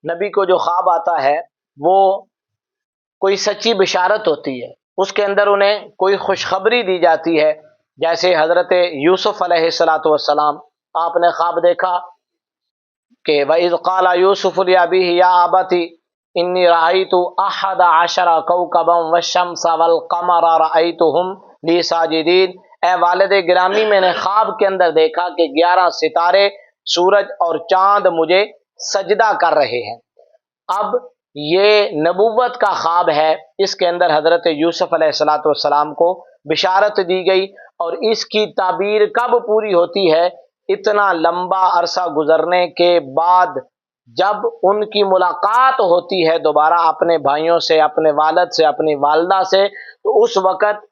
نبی کو جو خواب آتا ہے وہ کوئی سچی بشارت ہوتی ہے، اس کے اندر انہیں کوئی خوشخبری دی جاتی ہے۔ جیسے حضرت یوسف علیہ السلام، آپ نے خواب دیکھا کہ وَإِذْ قَالَ يُوسُفُ لِأَبِيهِ يَا أَبَتِ إِنِّي رَأَيْتُ أَحَدَ عَشَرَ كَوْكَبًا وَالشَّمْسَ وَالْقَمَرَ رَأَيْتُهُمْ لِي سَاجِدِينَ، اے والد گرامی میں نے خواب کے اندر دیکھا کہ 11 ستارے، سورج اور چاند مجھے سجدہ کر رہے ہیں۔ اب یہ نبوت کا خواب ہے، اس کے اندر حضرت یوسف علیہ السلام کو بشارت دی گئی، اور اس کی تعبیر کب پوری ہوتی ہے؟ اتنا لمبا عرصہ گزرنے کے بعد جب ان کی ملاقات ہوتی ہے دوبارہ اپنے بھائیوں سے، اپنے والد سے، اپنی والدہ سے، تو اس وقت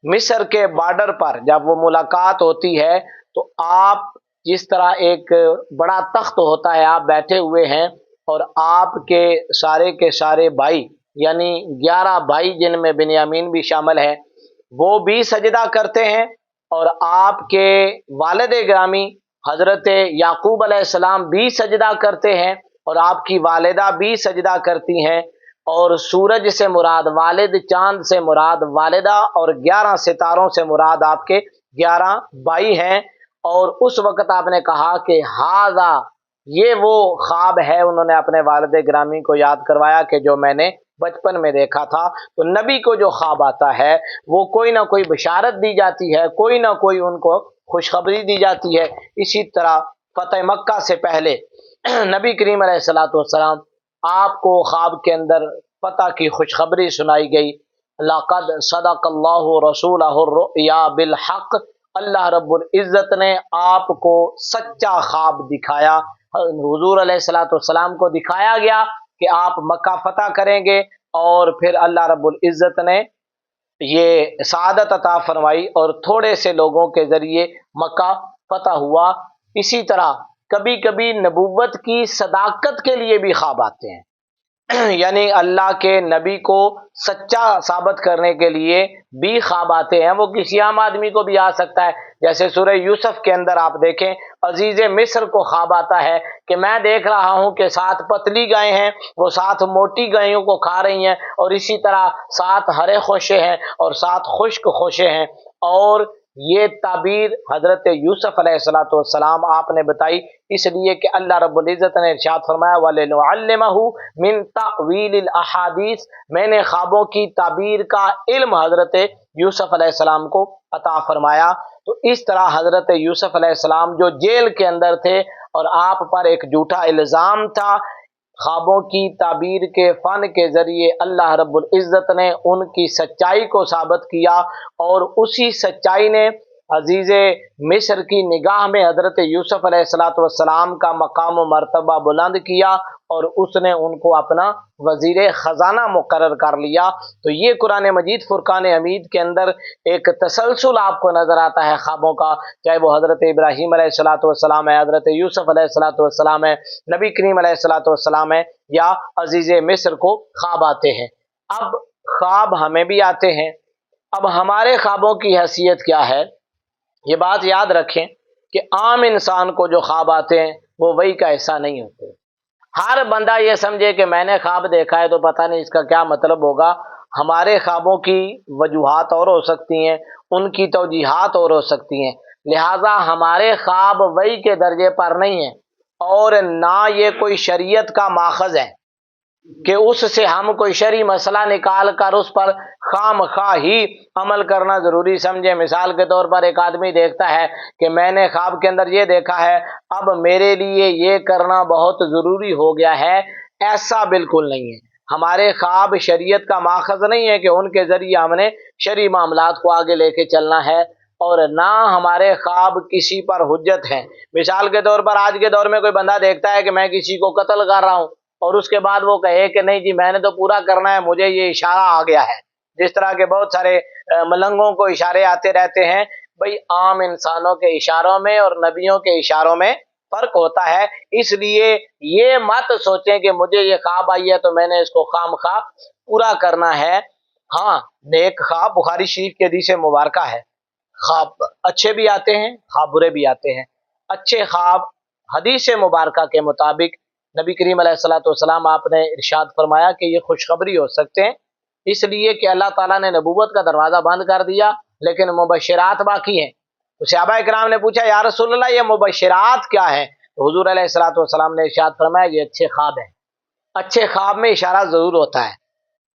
مصر کے بارڈر پر جب وہ ملاقات ہوتی ہے تو آپ جس طرح ایک بڑا تخت ہوتا ہے، آپ بیٹھے ہوئے ہیں اور آپ کے سارے بھائی، یعنی 11 بھائی جن میں بنیامین بھی شامل ہے، وہ بھی سجدہ کرتے ہیں، اور آپ کے والد گرامی حضرت یعقوب علیہ السلام بھی سجدہ کرتے ہیں، اور آپ کی والدہ بھی سجدہ کرتی ہیں، اور سورج سے مراد والد، چاند سے مراد والدہ، اور 11 ستاروں سے مراد آپ کے 11 بھائی ہیں۔ اور اس وقت آپ نے کہا کہ ہاذا، یہ وہ خواب ہے، انہوں نے اپنے والد گرامی کو یاد کروایا کہ جو میں نے بچپن میں دیکھا تھا۔ تو نبی کو جو خواب آتا ہے وہ کوئی نہ کوئی بشارت دی جاتی ہے، کوئی نہ کوئی ان کو خوشخبری دی جاتی ہے۔ اسی طرح فتح مکہ سے پہلے نبی کریم علیہ السلام آپ کو خواب کے اندر فتح کی خوشخبری سنائی گئی۔ لقد صدق اللہ رسولہ الرؤیا بالحق، اللہ رب العزت نے آپ کو سچا خواب دکھایا، حضور علیہ السلام کو دکھایا گیا کہ آپ مکہ فتح کریں گے، اور پھر اللہ رب العزت نے یہ سعادت عطا فرمائی اور تھوڑے سے لوگوں کے ذریعے مکہ فتح ہوا۔ اسی طرح کبھی کبھی نبوت کی صداقت کے لیے بھی خواب آتے ہیں، یعنی اللہ کے نبی کو سچا ثابت کرنے کے لیے بھی خواب آتے ہیں۔ وہ کسی عام آدمی کو بھی آ سکتا ہے، جیسے سورہ یوسف کے اندر آپ دیکھیں عزیز مصر کو خواب آتا ہے کہ میں دیکھ رہا ہوں کہ 7 پتلی گائے ہیں، وہ 7 موٹی گائیوں کو کھا رہی ہیں، اور اسی طرح 7 ہرے خوشے ہیں اور 7 خشک خوشے ہیں۔ اور یہ تعبیر حضرت یوسف علیہ السلام آپ نے بتائی، اس لیے کہ اللہ رب العزت نے ارشاد فرمایا وَلِنُعَلِّمَهُ مِن تَأْوِيلِ الْأَحَادِيثِ، میں نے خوابوں کی تعبیر کا علم حضرت یوسف علیہ السلام کو عطا فرمایا۔ تو اس طرح حضرت یوسف علیہ السلام جو جیل کے اندر تھے اور آپ پر ایک جھوٹا الزام تھا، خوابوں کی تعبیر کے فن کے ذریعے اللہ رب العزت نے ان کی سچائی کو ثابت کیا، اور اسی سچائی نے عزیز مصر کی نگاہ میں حضرت یوسف علیہ السلام کا مقام و مرتبہ بلند کیا، اور اس نے ان کو اپنا وزیر خزانہ مقرر کر لیا۔ تو یہ قرآن مجید فرقان حمید کے اندر ایک تسلسل آپ کو نظر آتا ہے خوابوں کا، چاہے وہ حضرت ابراہیم علیہ السلام ہے، حضرت یوسف علیہ السلام ہے، نبی کریم علیہ السلام ہے، یا عزیز مصر کو خواب آتے ہیں۔ اب خواب ہمیں بھی آتے ہیں، اب ہمارے خوابوں کی حیثیت کیا ہے؟ یہ بات یاد رکھیں کہ عام انسان کو جو خواب آتے ہیں وہ وہی کا حصہ نہیں ہوتے۔ ہر بندہ یہ سمجھے کہ میں نے خواب دیکھا ہے تو پتہ نہیں اس کا کیا مطلب ہوگا۔ ہمارے خوابوں کی وجوہات اور ہو سکتی ہیں، ان کی توجیحات اور ہو سکتی ہیں، لہٰذا ہمارے خواب وحی کے درجے پر نہیں ہیں، اور نہ یہ کوئی شریعت کا ماخذ ہے کہ اس سے ہم کوئی شرعی مسئلہ نکال کر اس پر خام خواہ ہی عمل کرنا ضروری سمجھیں۔ مثال کے طور پر ایک آدمی دیکھتا ہے کہ میں نے خواب کے اندر یہ دیکھا ہے، اب میرے لیے یہ کرنا بہت ضروری ہو گیا ہے، ایسا بالکل نہیں ہے۔ ہمارے خواب شریعت کا ماخذ نہیں ہے کہ ان کے ذریعے ہم نے شرعی معاملات کو آگے لے کے چلنا ہے، اور نہ ہمارے خواب کسی پر حجت ہیں۔ مثال کے طور پر آج کے دور میں کوئی بندہ دیکھتا ہے کہ میں کسی کو قتل کر رہا ہوں، اور اس کے بعد وہ کہے کہ نہیں جی میں نے تو پورا کرنا ہے، مجھے یہ اشارہ آ گیا ہے، جس طرح کے بہت سارے ملنگوں کو اشارے آتے رہتے ہیں۔ بھئی عام انسانوں کے اشاروں میں اور نبیوں کے اشاروں میں فرق ہوتا ہے، اس لیے یہ مت سوچیں کہ مجھے یہ خواب آئی ہے تو میں نے اس کو خام خواہ پورا کرنا ہے۔ ہاں، نیک خواب بخاری شریف کے حدیث مبارکہ ہے، خواب اچھے بھی آتے ہیں، خواب برے بھی آتے ہیں۔ اچھے خواب حدیث مبارکہ کے مطابق نبی کریم علیہ الصلوۃ والسلام آپ نے ارشاد فرمایا کہ یہ خوشخبری ہو سکتے ہیں، اس لیے کہ اللہ تعالیٰ نے نبوت کا دروازہ بند کر دیا، لیکن مبشرات باقی ہیں۔ تو صحابہ کرام نے پوچھا یا رسول اللہ یہ مبشرات کیا ہیں؟ تو حضور علیہ الصلوۃ والسلام نے ارشاد فرمایا یہ اچھے خواب ہیں۔ اچھے خواب میں اشارہ ضرور ہوتا ہے،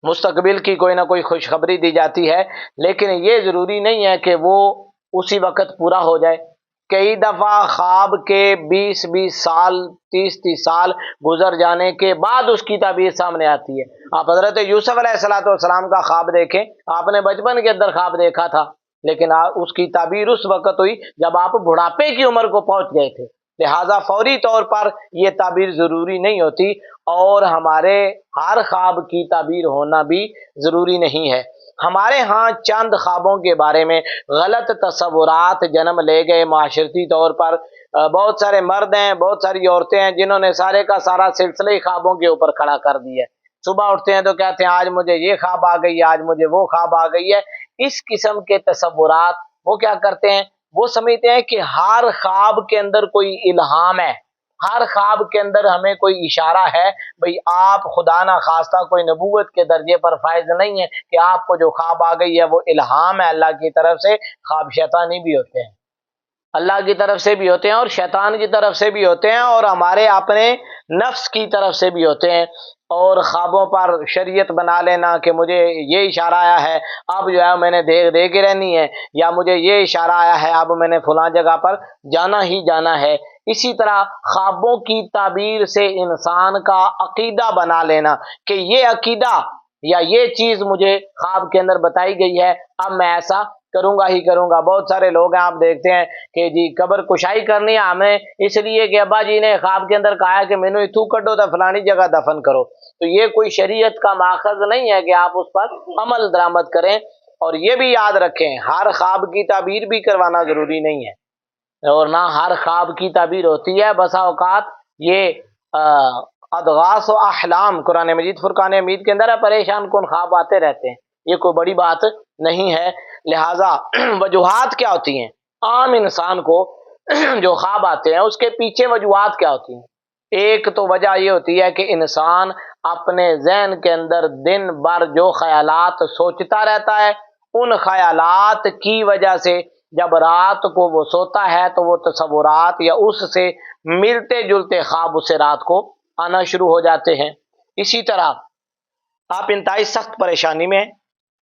مستقبل کی کوئی نہ کوئی خوشخبری دی جاتی ہے، لیکن یہ ضروری نہیں ہے کہ وہ اسی وقت پورا ہو جائے۔ کئی دفعہ خواب کے 20 سال 30 سال گزر جانے کے بعد اس کی تعبیر سامنے آتی ہے۔ آپ حضرت یوسف علیہ الصلوۃ والسلام کا خواب دیکھیں، آپ نے بچپن کے اندر خواب دیکھا تھا، لیکن اس کی تعبیر اس وقت ہوئی جب آپ بڑھاپے کی عمر کو پہنچ گئے تھے، لہٰذا فوری طور پر یہ تعبیر ضروری نہیں ہوتی، اور ہمارے ہر خواب کی تعبیر ہونا بھی ضروری نہیں ہے۔ ہمارے ہاں چند خوابوں کے بارے میں غلط تصورات جنم لے گئے معاشرتی طور پر۔ بہت سارے مرد ہیں، بہت ساری عورتیں ہیں جنہوں نے سارے کا سارا سلسلہ خوابوں کے اوپر کھڑا کر دیا ہے۔ صبح اٹھتے ہیں تو کہتے ہیں آج مجھے یہ خواب آ گئی ہے، آج مجھے وہ خواب آ گئی ہے۔ اس قسم کے تصورات وہ کیا کرتے ہیں، وہ سمجھتے ہیں کہ ہر خواب کے اندر کوئی الہام ہے، ہر خواب کے اندر ہمیں کوئی اشارہ ہے۔ بھئی آپ خدا نہ خواستہ کوئی نبوت کے درجے پر فائز نہیں ہے کہ آپ کو جو خواب آ گئی ہے وہ الہام ہے اللہ کی طرف سے۔ خواب شیطانی بھی ہوتے ہیں، اللہ کی طرف سے بھی ہوتے ہیں اور شیطان کی طرف سے بھی ہوتے ہیں، اور ہمارے اپنے نفس کی طرف سے بھی ہوتے ہیں۔ اور خوابوں پر شریعت بنا لینا کہ مجھے یہ اشارہ آیا ہے اب جو ہے میں نے دیکھ رہنی ہے، یا مجھے یہ اشارہ آیا ہے اب میں نے فلاں جگہ پر جانا ہی جانا ہے۔ اسی طرح خوابوں کی تعبیر سے انسان کا عقیدہ بنا لینا کہ یہ عقیدہ یا یہ چیز مجھے خواب کے اندر بتائی گئی ہے، اب میں ایسا کروں گا ہی کروں گا۔ بہت سارے لوگ ہیں آپ دیکھتے ہیں کہ جی قبر کشائی کرنی ہے ہمیں، اس لیے کہ ابا جی نے خواب کے اندر کہا ہے کہ مینو اتھو کڈو تو فلانی جگہ دفن کرو، تو یہ کوئی شریعت کا ماخذ نہیں ہے کہ آپ اس پر عمل درآمد کریں۔ اور یہ بھی یاد رکھیں ہر خواب کی تعبیر بھی کروانا ضروری نہیں ہے، اور نہ ہر خواب کی تعبیر ہوتی ہے۔ بسا اوقات یہ اضغاث و احلام قرآن مجید فرقان حمید کے اندر ہے، پریشان کن خواب آتے رہتے ہیں، یہ کوئی بڑی بات نہیں ہے۔ لہٰذا وجوہات کیا ہوتی ہیں عام انسان کو جو خواب آتے ہیں اس کے پیچھے وجوہات کیا ہوتی ہیں؟ ایک تو وجہ یہ ہوتی ہے کہ انسان اپنے ذہن کے اندر دن بھر جو خیالات سوچتا رہتا ہے، ان خیالات کی وجہ سے جب رات کو وہ سوتا ہے تو وہ تصورات یا اس سے ملتے جلتے خواب اسے رات کو آنا شروع ہو جاتے ہیں۔ اسی طرح آپ انتہائی سخت پریشانی میں ہیں،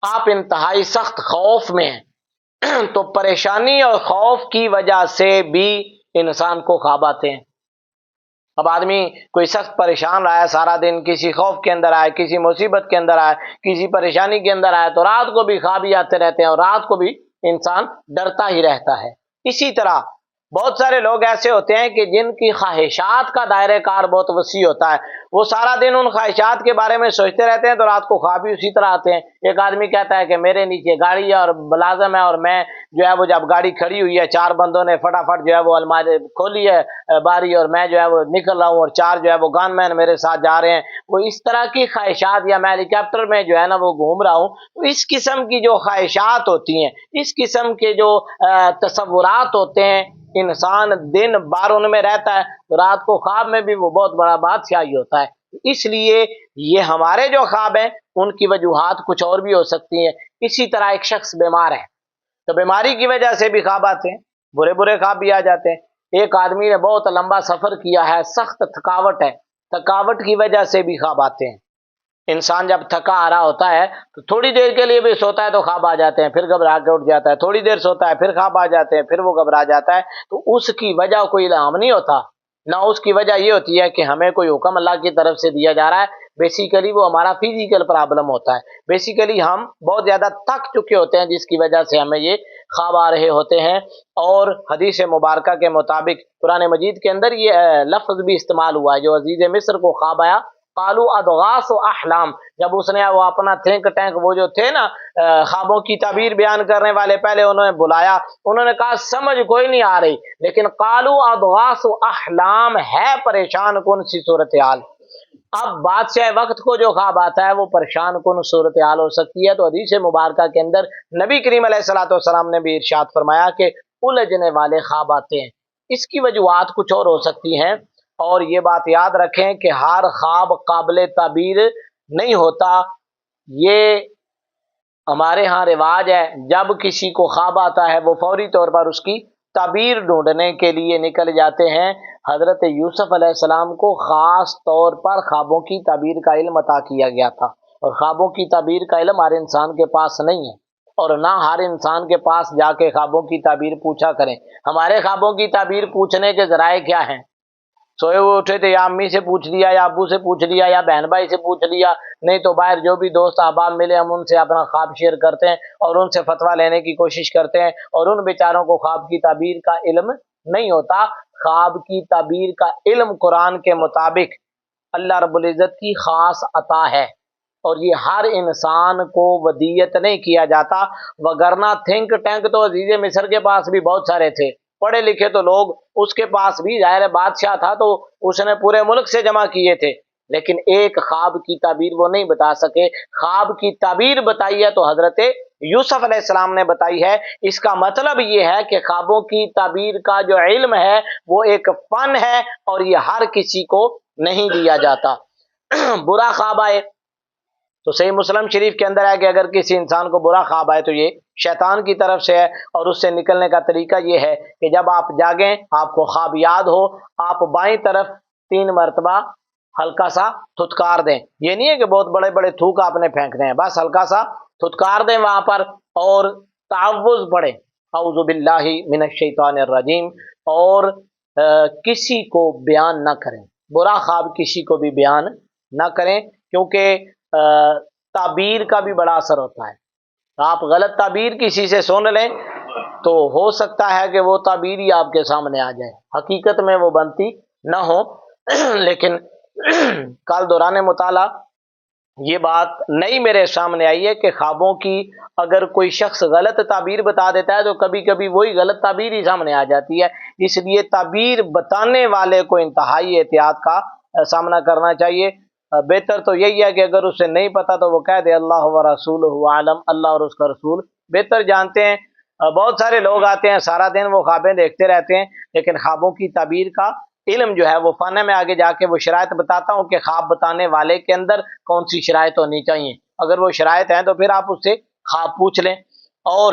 آپ انتہائی سخت خوف میں ہیں، تو پریشانی اور خوف کی وجہ سے بھی انسان کو خواب آتے ہیں۔ اب آدمی کوئی سخت پریشان رہا ہے سارا دن، کسی خوف کے اندر آئے، کسی مصیبت کے اندر آئے، کسی پریشانی کے اندر آئے، تو رات کو بھی خواب ہی آتے رہتے ہیں اور رات کو بھی انسان ڈرتا ہی رہتا ہے۔ اسی طرح بہت سارے لوگ ایسے ہوتے ہیں کہ جن کی خواہشات کا دائرہ کار بہت وسیع ہوتا ہے، وہ سارا دن ان خواہشات کے بارے میں سوچتے رہتے ہیں تو رات کو خواب بھی اسی طرح آتے ہیں۔ ایک آدمی کہتا ہے کہ میرے نیچے گاڑی ہے اور ملازم ہے، اور میں جو ہے وہ جب گاڑی کھڑی ہوئی ہے 4 بندوں نے فٹافٹ جو ہے وہ الماری کھولی ہے باری، اور میں جو ہے وہ نکل رہا ہوں، اور 4 جو ہے وہ گن مین میرے ساتھ جا رہے ہیں، وہ اس طرح کی خواہشات، یا میں ہیلی کاپٹر میں جو ہے نا وہ گھوم رہا ہوں۔ تو اس قسم کی جو خواہشات ہوتی ہیں، اس قسم کے جو تصورات ہوتے ہیں، انسان دن بھر ان میں رہتا ہے تو رات کو خواب میں بھی وہ بہت بڑا بادشاہی ہوتا ہے۔ اس لیے یہ ہمارے جو خواب ہیں ان کی وجوہات کچھ اور بھی ہو سکتی ہیں۔ اسی طرح ایک شخص بیمار ہے تو بیماری کی وجہ سے بھی خواب آتے ہیں، برے خواب بھی آ جاتے ہیں۔ ایک آدمی نے بہت لمبا سفر کیا ہے، سخت تھکاوٹ ہے، تھکاوٹ کی وجہ سے بھی خواب آتے ہیں۔ انسان جب تھکا آ رہا ہوتا ہے تو تھوڑی دیر کے لیے بھی سوتا ہے تو خواب آ جاتے ہیں، پھر گھبرا کے اٹھ جاتا ہے، تھوڑی دیر سوتا ہے پھر خواب آ جاتے ہیں، پھر وہ گھبرا جاتا ہے۔ تو اس کی وجہ کوئی الہام نہیں ہوتا، نہ اس کی وجہ یہ ہوتی ہے کہ ہمیں کوئی حکم اللہ کی طرف سے دیا جا رہا ہے۔ بیسیکلی وہ ہمارا فزیکل پرابلم ہوتا ہے، بیسیکلی ہم بہت زیادہ تھک چکے ہوتے ہیں جس کی وجہ سے ہمیں یہ خواب آ رہے ہوتے ہیں۔ اور حدیث مبارکہ کے مطابق قرآن مجید کے اندر یہ لفظ بھی استعمال ہوا ہے جو عزیز مصر کو خواب آیا، قالوا اضغاث و احلام، جب اس نے وہ اپنا تھنک ٹینک وہ جو تھے نا خوابوں کی تعبیر بیان کرنے والے، پہلے انہوں نے بلایا، انہوں نے کہا سمجھ کوئی نہیں آ رہی، لیکن قالوا اضغاث و احلام ہے پریشان کن سی صورتحال۔ اب بادشاہ وقت کو جو خواب آتا ہے وہ پریشان کن صورتحال ہو سکتی ہے۔ تو حدیث مبارکہ کے اندر نبی کریم علیہ الصلوۃ والسلام نے بھی ارشاد فرمایا کہ الجھنے والے خواب آتے ہیں۔ اس کی وجوہات کچھ اور ہو سکتی ہیں۔ اور یہ بات یاد رکھیں کہ ہر خواب قابل تعبیر نہیں ہوتا۔ یہ ہمارے ہاں رواج ہے، جب کسی کو خواب آتا ہے وہ فوری طور پر اس کی تعبیر ڈھونڈنے کے لیے نکل جاتے ہیں۔ حضرت یوسف علیہ السلام کو خاص طور پر خوابوں کی تعبیر کا علم عطا کیا گیا تھا، اور خوابوں کی تعبیر کا علم ہر انسان کے پاس نہیں ہے، اور نہ ہر انسان کے پاس جا کے خوابوں کی تعبیر پوچھا کریں۔ ہمارے خوابوں کی تعبیر پوچھنے کے ذرائع کیا ہیں؟ سوئے ہوئے اٹھے تھے، یا امی سے پوچھ لیا، یا ابو سے پوچھ لیا، یا بہن بھائی سے پوچھ لیا، نہیں تو باہر جو بھی دوست احباب ملے ہم ان سے اپنا خواب شیئر کرتے ہیں اور ان سے فتویٰ لینے کی کوشش کرتے ہیں، اور ان بیچاروں کو خواب کی تعبیر کا علم نہیں ہوتا۔ خواب کی تعبیر کا علم قرآن کے مطابق اللہ رب العزت کی خاص عطا ہے، اور یہ ہر انسان کو ودیت نہیں کیا جاتا، وگرنہ تھنک ٹینک تو عزیز مصر کے پاس بھی بہت سارے تھے، پڑھے لکھے تو لوگ اس کے پاس بھی، ظاہر بادشاہ تھا تو اس نے پورے ملک سے جمع کیے تھے، لیکن ایک خواب کی تعبیر وہ نہیں بتا سکے۔ خواب کی تعبیر بتائی ہے تو حضرت یوسف علیہ السلام نے بتائی ہے۔ اس کا مطلب یہ ہے کہ خوابوں کی تعبیر کا جو علم ہے وہ ایک فن ہے، اور یہ ہر کسی کو نہیں دیا جاتا۔ برا خواب آئے تو صحیح مسلم شریف کے اندر ہے کہ اگر کسی انسان کو برا خواب آئے تو یہ شیطان کی طرف سے ہے، اور اس سے نکلنے کا طریقہ یہ ہے کہ جب آپ جاگیں، آپ کو خواب یاد ہو، آپ بائیں طرف 3 مرتبہ ہلکا سا تھتکار دیں۔ یہ نہیں ہے کہ بہت بڑے بڑے تھوک آپ نے پھینکنے ہیں، بس ہلکا سا تھتکار دیں وہاں پر، اور تعوذ پڑھیں، اعوذ باللہ من الشیطان الرجیم، اور کسی کو بیان نہ کریں، برا خواب کسی کو بھی بیان نہ کریں، کیونکہ تعبیر کا بھی بڑا اثر ہوتا ہے۔ آپ غلط تعبیر کسی سے سن لیں تو ہو سکتا ہے کہ وہ تعبیر ہی آپ کے سامنے آ جائے، حقیقت میں وہ بنتی نہ ہو۔ لیکن کل دوران مطالعہ یہ بات نئی میرے سامنے آئی ہے کہ خوابوں کی اگر کوئی شخص غلط تعبیر بتا دیتا ہے تو کبھی کبھی وہی غلط تعبیر ہی سامنے آ جاتی ہے، اس لیے تعبیر بتانے والے کو انتہائی احتیاط کا سامنا کرنا چاہیے۔ بہتر تو یہی ہے کہ اگر اسے نہیں پتا تو وہ کہہ دے اللہ و رسولہ عالم، اللہ اور اس کا رسول بہتر جانتے ہیں۔ بہت سارے لوگ آتے ہیں سارا دن وہ خوابیں دیکھتے رہتے ہیں، لیکن خوابوں کی تعبیر کا علم جو ہے وہ فن ہے۔ میں آگے جا کے وہ شرائط بتاتا ہوں کہ خواب بتانے والے کے اندر کون سی شرائط ہونی چاہیے، اگر وہ شرائط ہیں تو پھر آپ اس سے خواب پوچھ لیں۔ اور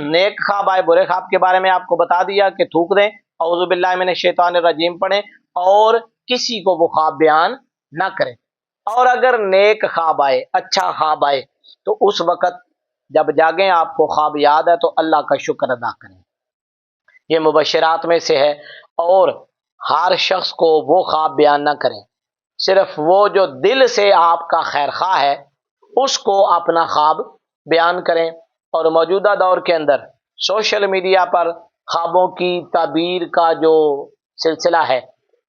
نیک خواب آئے، برے خواب کے بارے میں آپ کو بتا دیا کہ تھوک دیں، اعوذ باللہ من الشیطان الرجیم پڑھیں، اور کسی کو وہ خواب بیان نہ کریں۔ اور اگر نیک خواب آئے، اچھا خواب آئے، تو اس وقت جب جاگیں آپ کو خواب یاد ہے تو اللہ کا شکر ادا کریں، یہ مبشرات میں سے ہے۔ اور ہر شخص کو وہ خواب بیان نہ کریں، صرف وہ جو دل سے آپ کا خیر خواہ ہے اس کو اپنا خواب بیان کریں۔ اور موجودہ دور کے اندر سوشل میڈیا پر خوابوں کی تعبیر کا جو سلسلہ ہے،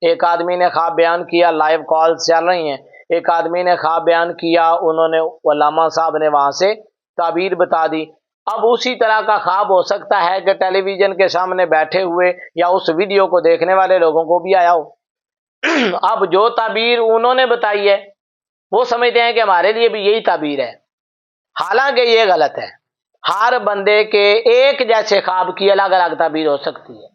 ایک آدمی نے خواب بیان کیا، لائیو کالز چل رہی ہیں، ایک آدمی نے خواب بیان کیا، انہوں نے علامہ صاحب نے وہاں سے تعبیر بتا دی۔ اب اسی طرح کا خواب ہو سکتا ہے کہ ٹیلی ویژن کے سامنے بیٹھے ہوئے یا اس ویڈیو کو دیکھنے والے لوگوں کو بھی آیا ہو۔ اب جو تعبیر انہوں نے بتائی ہے وہ سمجھتے ہیں کہ ہمارے لیے بھی یہی تعبیر ہے، حالانکہ یہ غلط ہے۔ ہر بندے کے ایک جیسے خواب کی الگ الگ تعبیر ہو سکتی ہے،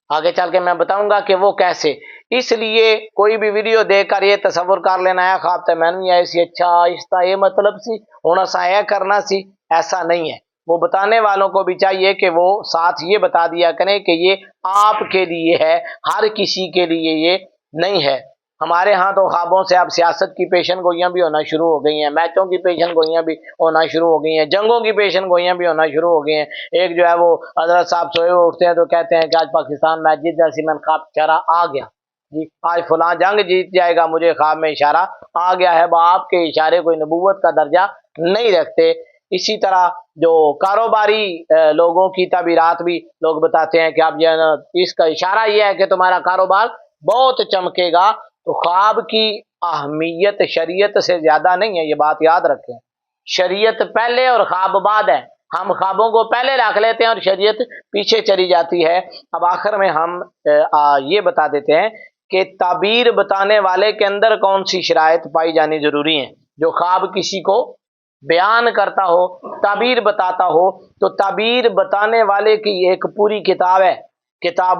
آگے چل کے میں بتاؤں گا کہ وہ کیسے۔ اس لیے کوئی بھی ویڈیو دیکھ کر یہ تصور کر لینا ہے خواب تو میں نے ایسی اچھا آہستہ یہ مطلب سی ہونا سا ہے کرنا سی، ایسا نہیں ہے۔ وہ بتانے والوں کو بھی چاہیے کہ وہ ساتھ یہ بتا دیا کریں کہ یہ آپ کے لیے ہے، ہر کسی کے لیے یہ نہیں ہے۔ ہمارے ہاں تو خوابوں سے اب سیاست کی پیشن گوئیاں بھی ہونا شروع ہو گئی ہیں، میچوں کی پیشن گوئیاں بھی ہونا شروع ہو گئی ہیں، جنگوں کی پیشن گوئیاں بھی ہونا شروع ہو گئی ہیں۔ ایک جو ہے وہ حضرت صاحب سوئے ہوئے اٹھتے ہیں تو کہتے ہیں کہ آج پاکستان میچ جیت جائے، میں خواب اشارہ آ گیا جی، آج فلاں جنگ جیت جائے گا، مجھے خواب میں اشارہ آ گیا ہے۔ آپ کے اشارے کوئی نبوت کا درجہ نہیں رکھتے۔ اسی طرح جو کاروباری لوگوں کی تعبیرات بھی لوگ بتاتے ہیں کہ اب جو ہے نا اس کا اشارہ یہ ہے کہ تمہارا کاروبار بہت چمکے گا، تو خواب کی اہمیت شریعت سے زیادہ نہیں ہے، یہ بات یاد رکھیں۔ شریعت پہلے اور خواب بعد ہے، ہم خوابوں کو پہلے رکھ لیتے ہیں اور شریعت پیچھے چلی جاتی ہے۔ اب آخر میں ہم یہ بتا دیتے ہیں کہ تعبیر بتانے والے کے اندر کون سی شرائط پائی جانی ضروری ہیں۔ جو خواب کسی کو بیان کرتا ہو، تعبیر بتاتا ہو، تو تعبیر بتانے والے کی ایک پوری کتاب ہے، کتاب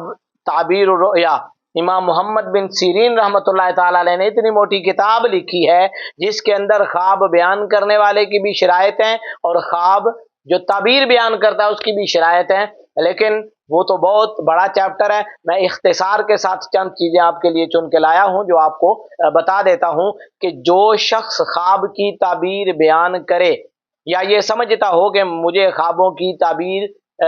تعبیر الرؤیا، امام محمد بن سیرین رحمۃ اللہ تعالی علیہ نے اتنی موٹی کتاب لکھی ہے جس کے اندر خواب بیان کرنے والے کی بھی شرائط ہیں اور خواب جو تعبیر بیان کرتا ہے اس کی بھی شرائط ہیں، لیکن وہ تو بہت بڑا چیپٹر ہے۔ میں اختصار کے ساتھ چند چیزیں آپ کے لیے چن کے لایا ہوں جو آپ کو بتا دیتا ہوں کہ جو شخص خواب کی تعبیر بیان کرے یا یہ سمجھتا ہو کہ مجھے خوابوں کی تعبیر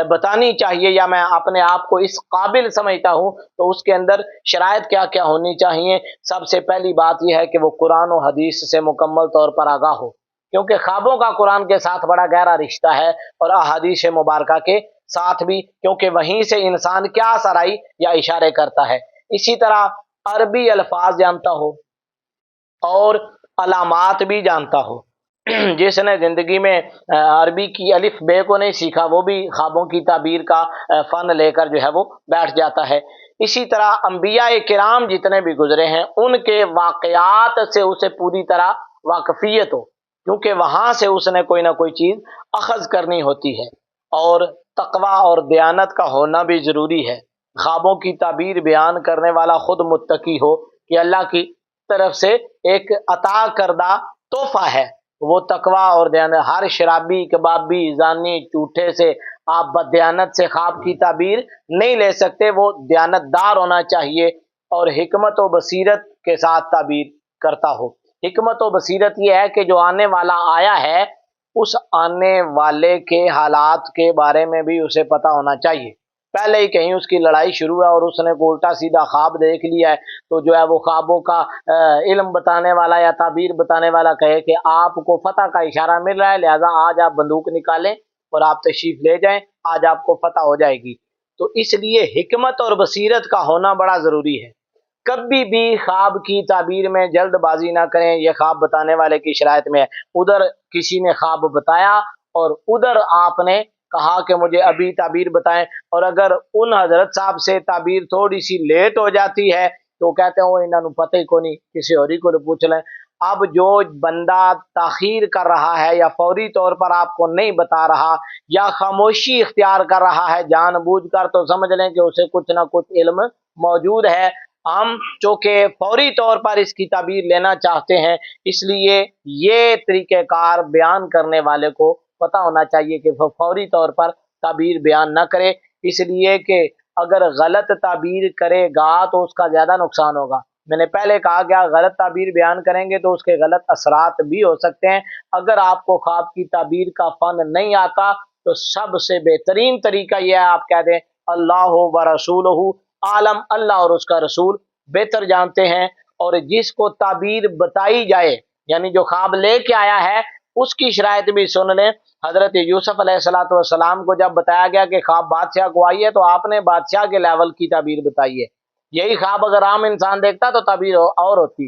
بتانی چاہیے یا میں اپنے آپ کو اس قابل سمجھتا ہوں، تو اس کے اندر شرائط کیا کیا ہونی چاہیے۔ سب سے پہلی بات یہ ہے کہ وہ قرآن و حدیث سے مکمل طور پر آگاہ ہو، کیونکہ خوابوں کا قرآن کے ساتھ بڑا گہرا رشتہ ہے اور احادیث مبارکہ کے ساتھ بھی، کیونکہ وہیں سے انسان کیا سرائی یا اشارے کرتا ہے۔ اسی طرح عربی الفاظ جانتا ہو اور علامات بھی جانتا ہو۔ جس نے زندگی میں عربی کی الف بے کو نہیں سیکھا وہ بھی خوابوں کی تعبیر کا فن لے کر جو ہے وہ بیٹھ جاتا ہے۔ اسی طرح انبیاء کرام جتنے بھی گزرے ہیں ان کے واقعات سے اسے پوری طرح واقفیت ہو، کیونکہ وہاں سے اس نے کوئی نہ کوئی چیز اخذ کرنی ہوتی ہے۔ اور تقوی اور دیانت کا ہونا بھی ضروری ہے۔ خوابوں کی تعبیر بیان کرنے والا خود متقی ہو کہ اللہ کی طرف سے ایک عطا کردہ تحفہ ہے وہ تقوی اور دیانت۔ ہر شرابی، کبابی، زانی، جھوٹے سے آپ بددیانت سے خواب کی تعبیر نہیں لے سکتے، وہ دیانت دار ہونا چاہیے اور حکمت و بصیرت کے ساتھ تعبیر کرتا ہو۔ حکمت و بصیرت یہ ہے کہ جو آنے والا آیا ہے اس آنے والے کے حالات کے بارے میں بھی اسے پتہ ہونا چاہیے۔ پہلے ہی کہیں اس کی لڑائی شروع ہے اور اس نے کوئی الٹا سیدھا خواب دیکھ لیا ہے تو جو ہے وہ خوابوں کا علم بتانے والا یا تعبیر بتانے والا کہے کہ آپ کو فتح کا اشارہ مل رہا ہے لہذا آج آپ بندوق نکالیں اور آپ تشریف لے جائیں، آج آپ کو فتح ہو جائے گی۔ تو اس لیے حکمت اور بصیرت کا ہونا بڑا ضروری ہے۔ کبھی بھی خواب کی تعبیر میں جلد بازی نہ کریں، یہ خواب بتانے والے کی شرائط میں ہے۔ ادھر کسی نے خواب بتایا اور ادھر آپ نے کہا کہ مجھے ابھی تعبیر بتائیں، اور اگر ان حضرت صاحب سے تعبیر تھوڑی سی لیٹ ہو جاتی ہے تو کہتے ہیں وہ انہوں نے پتہ ہی کو نہیں، کسی اور ہی کو پوچھ لیں۔ اب جو بندہ تاخیر کر رہا ہے یا فوری طور پر آپ کو نہیں بتا رہا یا خاموشی اختیار کر رہا ہے جان بوجھ کر، تو سمجھ لیں کہ اسے کچھ نہ کچھ علم موجود ہے۔ ہم چونکہ فوری طور پر اس کی تعبیر لینا چاہتے ہیں، اس لیے یہ طریقہ کار بیان کرنے والے کو پتہ ہونا چاہیے کہ وہ فوری طور پر تعبیر بیان نہ کرے، اس لیے کہ اگر غلط تعبیر کرے گا تو اس کا زیادہ نقصان ہوگا۔ میں نے پہلے کہا کہ غلط تعبیر بیان کریں گے تو اس کے غلط اثرات بھی ہو سکتے ہیں۔ اگر آپ کو خواب کی تعبیر کا فن نہیں آتا تو سب سے بہترین طریقہ یہ ہے آپ کہہ دیں اللہ و رسولہ عالم، اللہ اور اس کا رسول بہتر جانتے ہیں۔ اور جس کو تعبیر بتائی جائے یعنی جو خواب لے کے آیا ہے اس کی شرائط بھی سن لیں۔ حضرت یوسف علیہ السلام کو جب بتایا گیا کہ خواب بادشاہ کو آئی ہے تو آپ نے بادشاہ کے لیول کی تعبیر بتائی ہے۔ یہی خواب اگر عام انسان دیکھتا تو تعبیر اور ہوتی،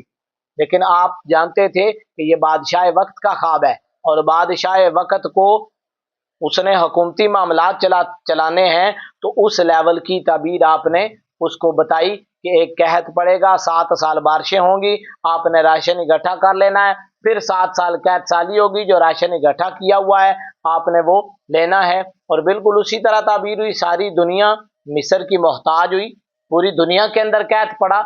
لیکن آپ جانتے تھے کہ یہ بادشاہ وقت کا خواب ہے اور بادشاہ وقت کو اس نے حکومتی معاملات چلانے ہیں، تو اس لیول کی تعبیر آپ نے اس کو بتائی کہ ایک قحط پڑے گا، 7 سال بارشیں ہوں گی، آپ نے راشن اکٹھا کر لینا ہے، پھر 7 سال قحط سالی ہوگی، جو راشن اکٹھا کیا ہوا ہے آپ نے وہ لینا ہے۔ اور بالکل اسی طرح تعبیر ہوئی، ساری دنیا مصر کی محتاج ہوئی، پوری دنیا کے اندر قحط پڑا۔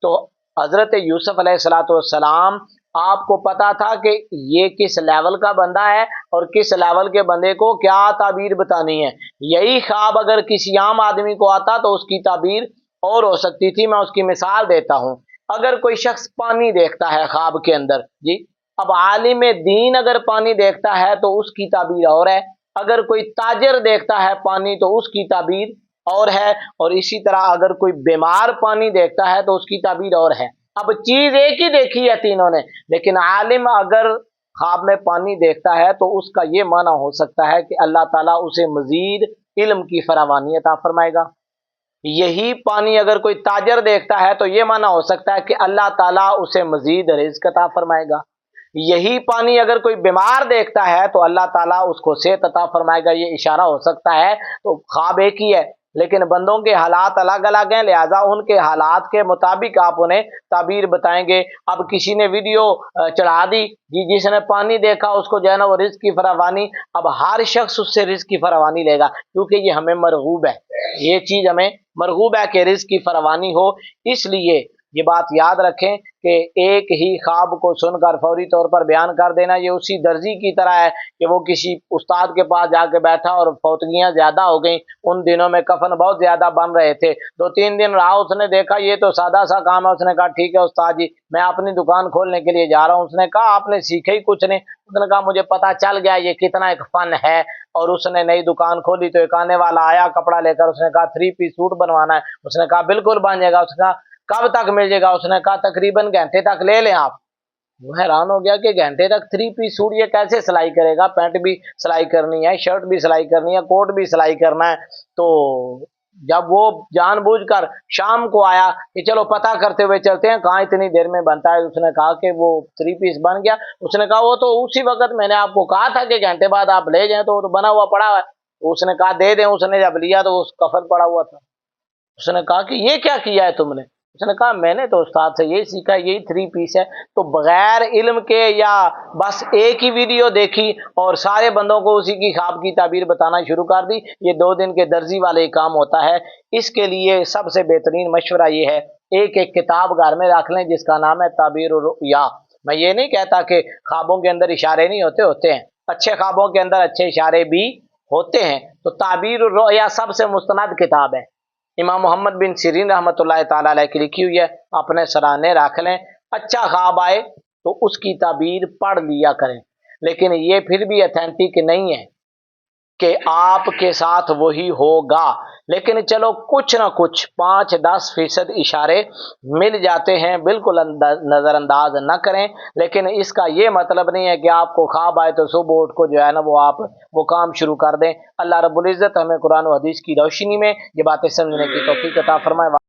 تو حضرت یوسف علیہ السلام آپ کو پتا تھا کہ یہ کس لیول کا بندہ ہے اور کس لیول کے بندے کو کیا تعبیر بتانی ہے۔ یہی خواب اگر کسی عام آدمی کو آتا تو اس کی تعبیر اور ہو سکتی تھی۔ میں اس کی مثال دیتا ہوں۔ اگر کوئی شخص پانی دیکھتا ہے خواب کے اندر، جی اب عالم دین اگر پانی دیکھتا ہے تو اس کی تعبیر اور ہے، اگر کوئی تاجر دیکھتا ہے پانی تو اس کی تعبیر اور ہے، اور اسی طرح اگر کوئی بیمار پانی دیکھتا ہے تو اس کی تعبیر اور ہے۔ اب چیز ایک ہی دیکھی ہے تینوں نے، لیکن عالم اگر خواب میں پانی دیکھتا ہے تو اس کا یہ معنی ہو سکتا ہے کہ اللہ تعالیٰ اسے مزید علم کی فراوانی عطا فرمائے گا۔ یہی پانی اگر کوئی تاجر دیکھتا ہے تو یہ معنی ہو سکتا ہے کہ اللہ تعالیٰ اسے مزید رزق عطا فرمائے گا۔ یہی پانی اگر کوئی بیمار دیکھتا ہے تو اللہ تعالیٰ اس کو صحت عطا فرمائے گا، یہ اشارہ ہو سکتا ہے۔ تو خواب ایک ہی ہے لیکن بندوں کے حالات الگ الگ ہیں، لہٰذا ان کے حالات کے مطابق آپ انہیں تعبیر بتائیں گے۔ اب کسی نے ویڈیو چڑھا دی، جس نے پانی دیکھا اس کو جو ہے نا وہ رزق کی فراوانی، اب ہر شخص اس سے رزق کی فراوانی لے گا کیونکہ یہ ہمیں مرغوب ہے، یہ چیز ہمیں مرغوب ہے کہ رزق کی فراوانی ہو۔ اس لیے یہ بات یاد رکھیں کہ ایک ہی خواب کو سن کر فوری طور پر بیان کر دینا یہ اسی درزی کی طرح ہے کہ وہ کسی استاد کے پاس جا کے بیٹھا اور فوتگیاں زیادہ ہو گئیں، ان دنوں میں کفن بہت زیادہ بن رہے تھے، 2-3 دن رہا، اس نے دیکھا یہ تو سادہ سا کام ہے، اس نے کہا ٹھیک ہے استاد جی میں اپنی دکان کھولنے کے لیے جا رہا ہوں۔ اس نے کہا آپ نے سیکھا ہی کچھ نہیں؟ اس نے کہا مجھے پتا چل گیا یہ کتنا ایک فن ہے، اور اس نے نئی دکان کھولی تو ایک آنے والا آیا کپڑا لے کر، اس نے کہا 3 پیس سوٹ بنوانا ہے، اس نے کہا بالکل بن جائے گا، اس نے کہا کب تک مل جائے گا؟ اس نے کہا تقریباً گھنٹے تک لے لیں آپ۔ وہ حیران ہو گیا کہ گھنٹے تک 3 پیس سوٹ یہ کیسے سلائی کرے گا، پینٹ بھی سلائی کرنی ہے، شرٹ بھی سلائی کرنی ہے، کوٹ بھی سلائی کرنا ہے۔ تو جب وہ جان بوجھ کر شام کو آیا کہ چلو پتہ کرتے ہوئے چلتے ہیں کہاں اتنی دیر میں بنتا ہے، اس نے کہا کہ وہ 3 پیس بن گیا۔ اس نے کہا وہ تو اسی وقت میں نے آپ کو کہا تھا کہ گھنٹے بعد آپ لے جائیں، تو وہ تو بنا ہوا پڑا ہوا ہے۔ اس نے کہا دے دیں۔ اس نے جب لیا تو اس کفن پڑا ہوا تھا۔ اس نے کہا کہ یہ کیا کیا ہے تم نے؟ اس نے کہا میں نے تو استاد سے یہی سیکھا، یہی 3 پیس ہے۔ تو بغیر علم کے یا بس ایک ہی ویڈیو دیکھی اور سارے بندوں کو اسی کی خواب کی تعبیر بتانا شروع کر دی، یہ 2 دن کے درزی والے کام ہوتا ہے۔ اس کے لیے سب سے بہترین مشورہ یہ ہے ایک کتاب گھر میں رکھ لیں جس کا نام ہے تعبیر الرؤیا۔ میں یہ نہیں کہتا کہ خوابوں کے اندر اشارے نہیں ہوتے ہیں، اچھے خوابوں کے اندر اچھے اشارے بھی ہوتے ہیں۔ تو تعبیر الرؤیا سب سے مستند کتاب ہے، امام محمد بن سیرین رحمۃ اللہ تعالی علیہ کی لکھی ہوئی ہے، اپنے سرانے رکھ لیں، اچھا خواب آئے تو اس کی تعبیر پڑھ لیا کریں۔ لیکن یہ پھر بھی اتھینٹک نہیں ہے کہ آپ کے ساتھ وہی ہوگا، لیکن چلو کچھ نہ کچھ 5-10% اشارے مل جاتے ہیں، بالکل نظر انداز نہ کریں۔ لیکن اس کا یہ مطلب نہیں ہے کہ آپ کو خواب آئے تو صبح اٹھ کو جو ہے نا وہ کام شروع کر دیں۔ اللہ رب العزت ہمیں قرآن و حدیث کی روشنی میں یہ باتیں سمجھنے کی توفیق عطا فرمائے۔